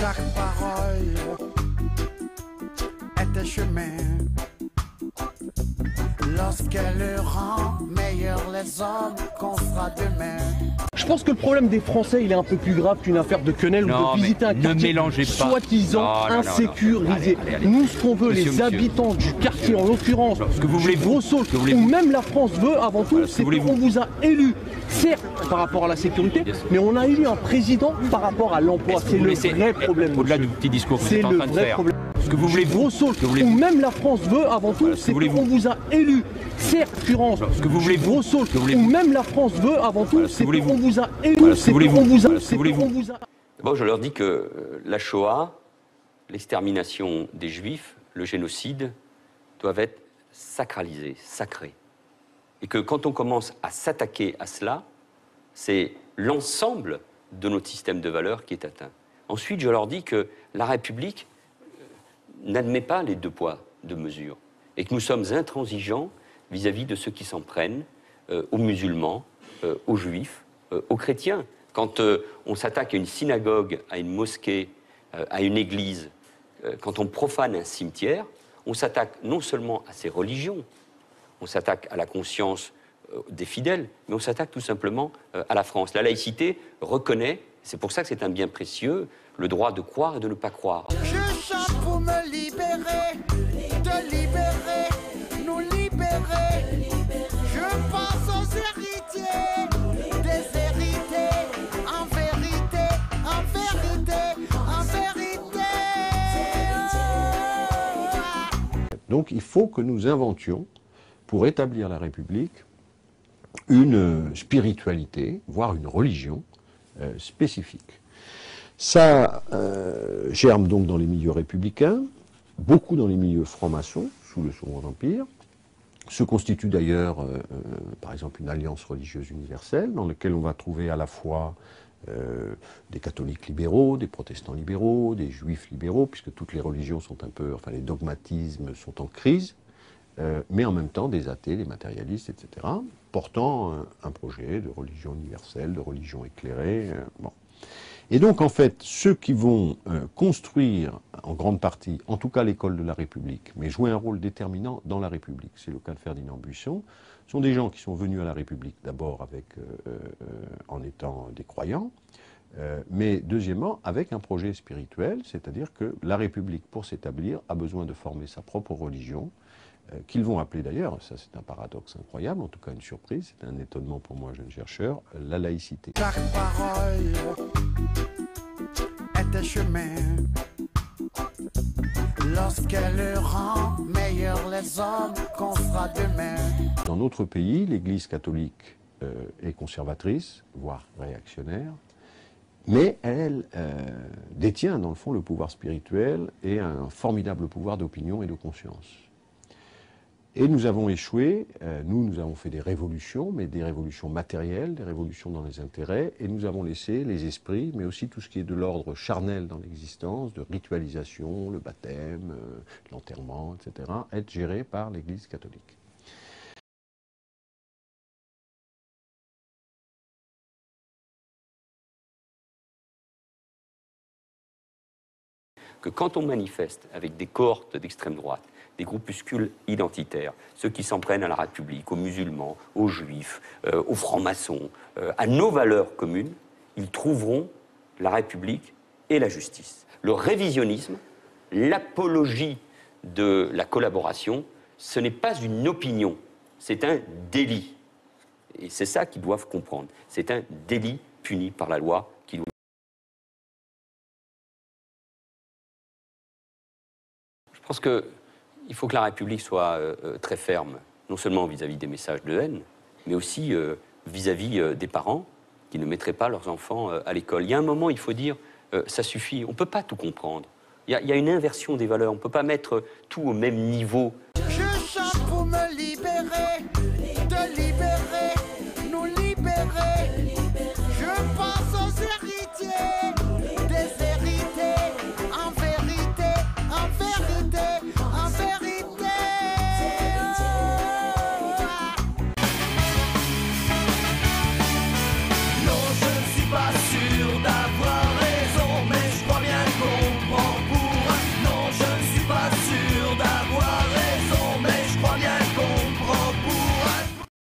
Chaque parole est un chemin. Lorsqu'elle rend meilleurs les hommes qu'on fera demain. Je pense que le problème des Français, il est un peu plus grave qu'une affaire de quenelle ou de visiter un quartier soi-disant insécurisé. Nous, ce qu'on veut, les habitants du quartier, en l'occurrence, du Gros-Sault, ou même la France veut, avant tout, c'est qu'on vous a élu, certes, par rapport à la sécurité, mais on a élu un président par rapport à l'emploi. C'est le vrai problème. Au-delà du petit discours que vous êtes en train de faire. Ce que vous voulez, Gros-Sault, ou même la France veut, avant tout, c'est qu'on vous a élu, certes, ce que vous voulez, Gros-Sault, ou même la France veut, avant tout, c'est qu'on vous a élu, c'est qu'on vous a... D'abord, je leur dis que la Shoah, l'extermination des Juifs, le génocide, doivent être sacralisés, sacrés. Et que quand on commence à s'attaquer à cela, c'est l'ensemble de notre système de valeurs qui est atteint. Ensuite, je leur dis que la République n'admet pas les deux poids, deux mesures, et que nous sommes intransigeants vis-à-vis de ceux qui s'en prennent aux musulmans, aux juifs, aux chrétiens. Quand on s'attaque à une synagogue, à une mosquée, à une église, quand on profane un cimetière, on s'attaque non seulement à ces religions, on s'attaque à la conscience des fidèles, mais on s'attaque tout simplement à la France. La laïcité reconnaît, c'est pour ça que c'est un bien précieux, le droit de croire et de ne pas croire. Je chante pour me libérer, te libérer, nous libérer. Je pense aux héritiers, des hérités, en vérité, en vérité, en vérité. Donc il faut que nous inventions, pour établir la République, une spiritualité, voire une religion spécifique. Ça germe donc dans les milieux républicains, beaucoup dans les milieux francs-maçons, sous le Second Empire. Se constitue d'ailleurs, par exemple, une alliance religieuse universelle, dans laquelle on va trouver à la fois des catholiques libéraux, des protestants libéraux, des juifs libéraux, puisque toutes les religions sont un peu, enfin les dogmatismes sont en crise, mais en même temps des athées, des matérialistes, etc., portant un projet de religion universelle, de religion éclairée. Bon. Et donc, en fait, ceux qui vont construire, en grande partie, en tout cas l'école de la République, mais jouer un rôle déterminant dans la République, c'est le cas de Ferdinand Buisson, sont des gens qui sont venus à la République d'abord en étant des croyants, mais deuxièmement avec un projet spirituel, c'est-à-dire que la République, pour s'établir, a besoin de former sa propre religion, qu'ils vont appeler d'ailleurs, ça c'est un paradoxe incroyable, en tout cas une surprise, c'est un étonnement pour moi, jeune chercheur, la laïcité. Chaque parole est un chemin. Lorsqu'elle rend meilleurs les hommes qu'on fera demain. Dans notre pays, l'Église catholique est conservatrice, voire réactionnaire, mais elle détient dans le fond le pouvoir spirituel et un formidable pouvoir d'opinion et de conscience. Et nous avons échoué, nous avons fait des révolutions, mais des révolutions matérielles, des révolutions dans les intérêts, et nous avons laissé les esprits, mais aussi tout ce qui est de l'ordre charnel dans l'existence, de ritualisation, le baptême, l'enterrement, etc., être gérés par l'Église catholique. Que quand on manifeste avec des cohortes d'extrême droite, des groupuscules identitaires, ceux qui s'en prennent à la République, aux musulmans, aux juifs, aux francs-maçons, à nos valeurs communes, ils trouveront la République et la justice. Le révisionnisme, l'apologie de la collaboration, ce n'est pas une opinion, c'est un délit. Et c'est ça qu'ils doivent comprendre. C'est un délit puni par la loi qui doit... Je pense qu'il faut que la République soit très ferme, non seulement vis-à-vis des messages de haine, mais aussi vis-à-vis des parents qui ne mettraient pas leurs enfants à l'école. Il y a un moment, il faut dire, ça suffit, on ne peut pas tout comprendre. Il y a une inversion des valeurs, on ne peut pas mettre tout au même niveau